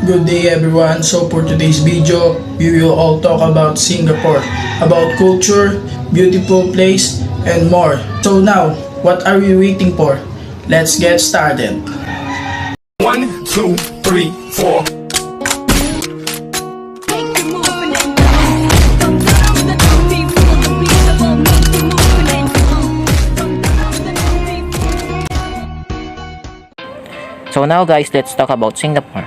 Good day everyone. So for today's video, we will all talk about Singapore, about culture, beautiful place, and more. So now, what are we waiting for? Let's get started. One, two, three, four. So now guys, let's talk about Singapore.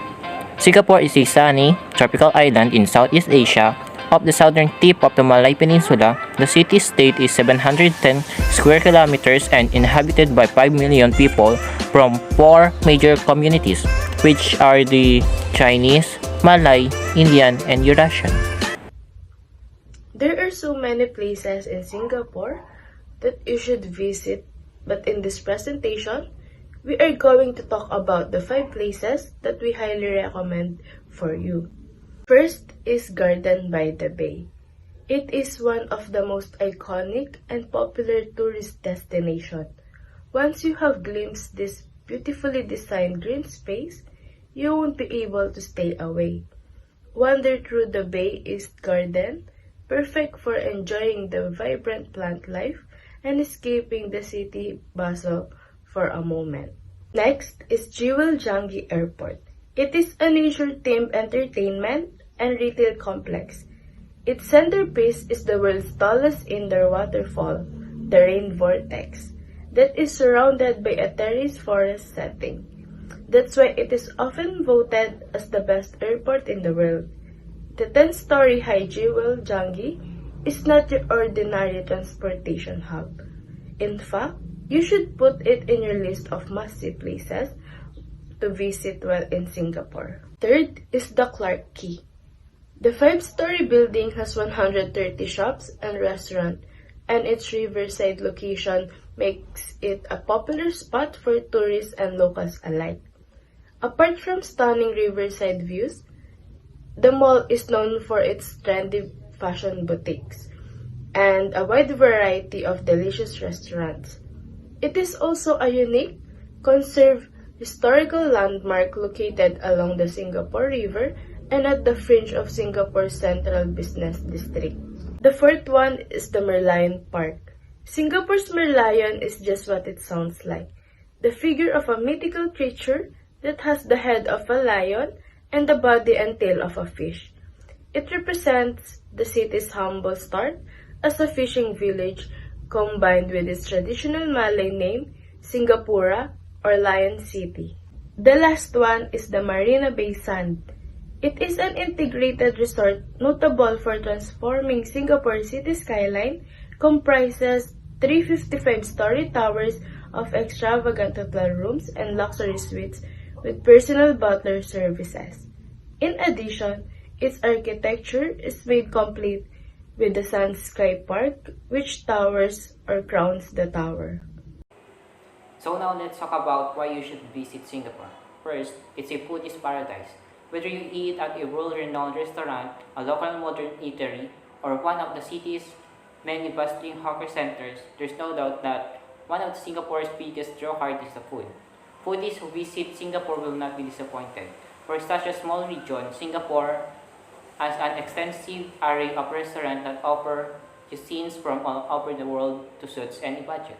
Singapore is a sunny, tropical island in Southeast Asia. Off the southern tip of the Malay Peninsula, the city-state is 710 square kilometers and inhabited by 5 million people from 4 major communities, which are the Chinese, Malay, Indian, and Eurasian. There are so many places in Singapore that you should visit, but in this presentation, we are going to talk about the 5 places that we highly recommend for you. First is Garden by the Bay. It is one of the most iconic and popular tourist destination. Once you have glimpsed this beautifully designed green space, you won't be able to stay away. Wander through the Bay East Garden, perfect for enjoying the vibrant plant life and escaping the city bustle for a moment. Next is Jewel Changi Airport. It is a nature-themed entertainment and retail complex. Its centerpiece is the world's tallest indoor waterfall, the Rain Vortex, that is surrounded by a terraced forest setting. That's why it is often voted as the best airport in the world. The 10-story high Jewel Changi is not your ordinary transportation hub. In fact, you should put it in your list of must-see places to visit while in Singapore. Third is the Clarke Quay. The 5-story building has 130 shops and restaurants, and its riverside location makes it a popular spot for tourists and locals alike. Apart from stunning riverside views, the mall is known for its trendy fashion boutiques and a wide variety of delicious restaurants. It is also a unique, conserved historical landmark located along the Singapore River and at the fringe of Singapore's central business district. The fourth one is the Merlion Park. Singapore's Merlion is just what it sounds like, the figure of a mythical creature that has the head of a lion and the body and tail of a fish. It represents the city's humble start as a fishing village combined with its traditional Malay name, Singapura or Lion City. The last one is the Marina Bay Sand. It is an integrated resort notable for transforming Singapore city skyline, comprises 355-story towers of extravagant hotel rooms and luxury suites with personal butler services. In addition, its architecture is made complete with the Sun Sky Park, which towers or crowns the tower. So now let's talk about why you should visit Singapore. First, it's a foodie's paradise. Whether you eat at a world-renowned restaurant, a local modern eatery, or one of the city's many bustling hawker centers, there's no doubt that one of Singapore's biggest draw card is the food. Foodies who visit Singapore will not be disappointed. For such a small region, Singapore has an extensive array of restaurants that offer cuisines from all over the world to suit any budget.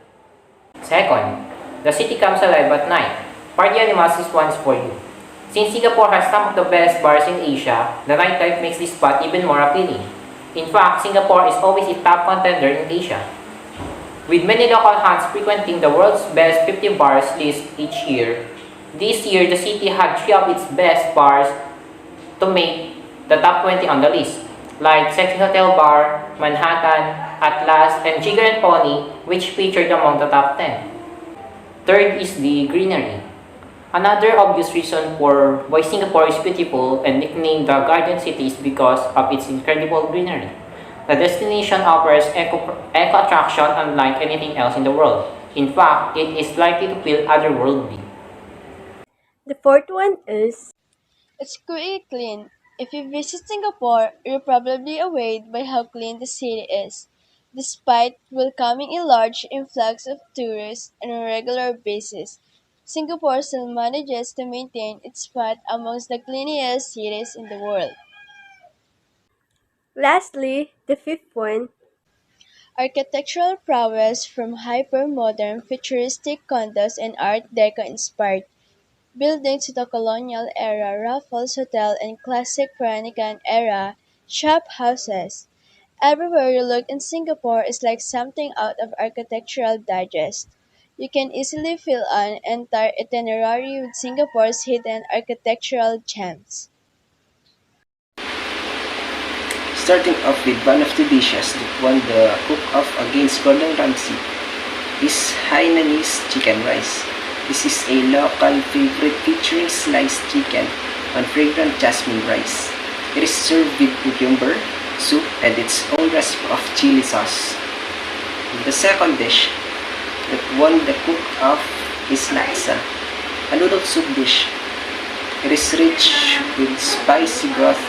Second, the city comes alive at night. Party Animals is one for you. Since Singapore has some of the best bars in Asia, the nightlife makes this spot even more appealing. In fact, Singapore is always a top contender in Asia, with many local hands frequenting the world's best 50 bars list each year. This year, the city had 3 of its best bars to make the top 20 on the list, like Sexy Hotel Bar, Manhattan, Atlas, and Jigger and Pony, which featured among the top 10. Third is the greenery. Another obvious reason for why Singapore is beautiful and nicknamed the Garden City is because of its incredible greenery. The destination offers eco-attraction unlike anything else in the world. In fact, it is likely to feel otherworldly. The fourth one is it's pretty clean. If you visit Singapore, you're probably awed by how clean the city is, despite welcoming a large influx of tourists on a regular basis. Singapore still manages to maintain its spot amongst the cleanest cities in the world. Lastly, the fifth point, Architectural prowess from hyper-modern futuristic condos and Art Deco-inspired buildings to the colonial-era Raffles Hotel and classic Peranakan-era shop houses. Everywhere you look in Singapore is like something out of Architectural Digest. You can easily fill an entire itinerary with Singapore's hidden architectural gems. Starting off with one of the dishes that won the cook-off against Gordon Ramsay is Hainanese chicken rice. This is a local favorite featuring sliced chicken on fragrant jasmine rice. It is served with cucumber, soup, and its own recipe of chili sauce. The second dish that won the cook-off is laksa, a noodle soup dish. It is rich with spicy broth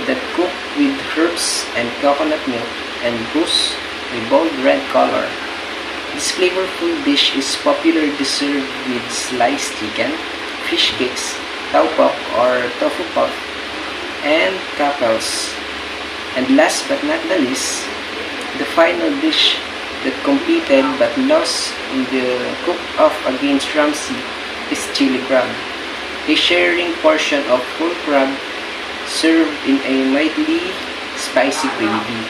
that cook with herbs and coconut milk and boasts a bold red color. This flavorful dish is popularly served with sliced chicken, fish cakes, tau pok or tofu puff, and cockles. And last but not the least, the final dish that competed but lost in the cook-off against Ramsay is chili crab, a sharing portion of whole crab served in a mildly spicy gravy.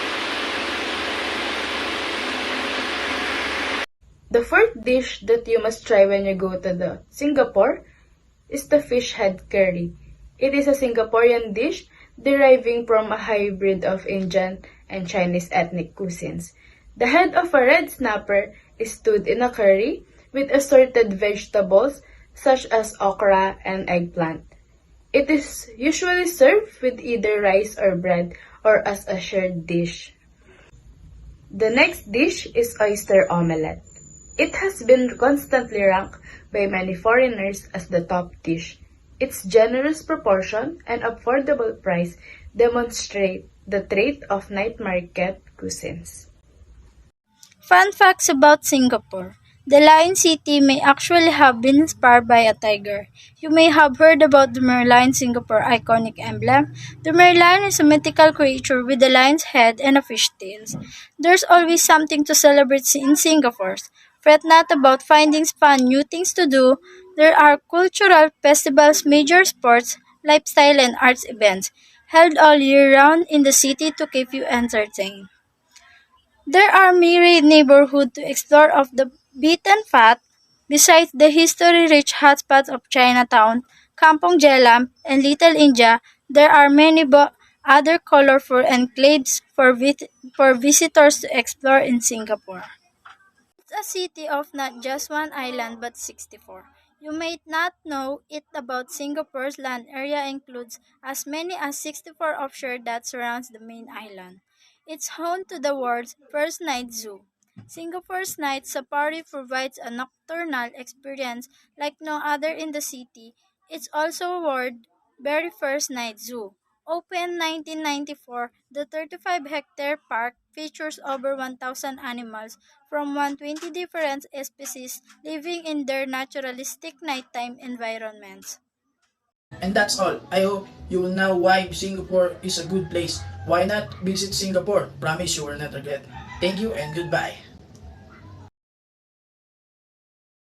The fourth dish that you must try when you go to the Singapore is the fish head curry. It is a Singaporean dish deriving from a hybrid of Indian and Chinese ethnic cuisines. The head of a red snapper is stewed in a curry with assorted vegetables such as okra and eggplant. It is usually served with either rice or bread or as a shared dish. The next dish is oyster omelette. It has been constantly ranked by many foreigners as the top dish. Its generous proportion and affordable price demonstrate the trait of night market cuisines. Fun facts about Singapore. The Lion City may actually have been inspired by a tiger. You may have heard about the Merlion, Singapore iconic emblem. The Merlion is a mythical creature with a lion's head and a fish tail. There's always something to celebrate in Singapore. Fret not about finding fun new things to do. There are cultural festivals, major sports, lifestyle and arts events held all year round in the city to keep you entertained. There are myriad neighborhoods to explore off the beaten path. Besides the history-rich hotspots of Chinatown, Kampong Glam, and Little India, there are many other colorful enclaves for visitors to explore in Singapore. It's a city of not just one island but 64. You may not know it about Singapore's land area includes as many as 64 offshore that surrounds the main island. It's home to the world's first night zoo. Singapore's night safari provides a nocturnal experience like no other in the city. It's also world's very first night zoo. Opened 1994, the 35-hectare park features over 1,000 animals from 120 different species living in their naturalistic nighttime environments. And that's all. I hope you will know why Singapore is a good place. Why not visit Singapore? Promise you will not regret. Thank you and goodbye.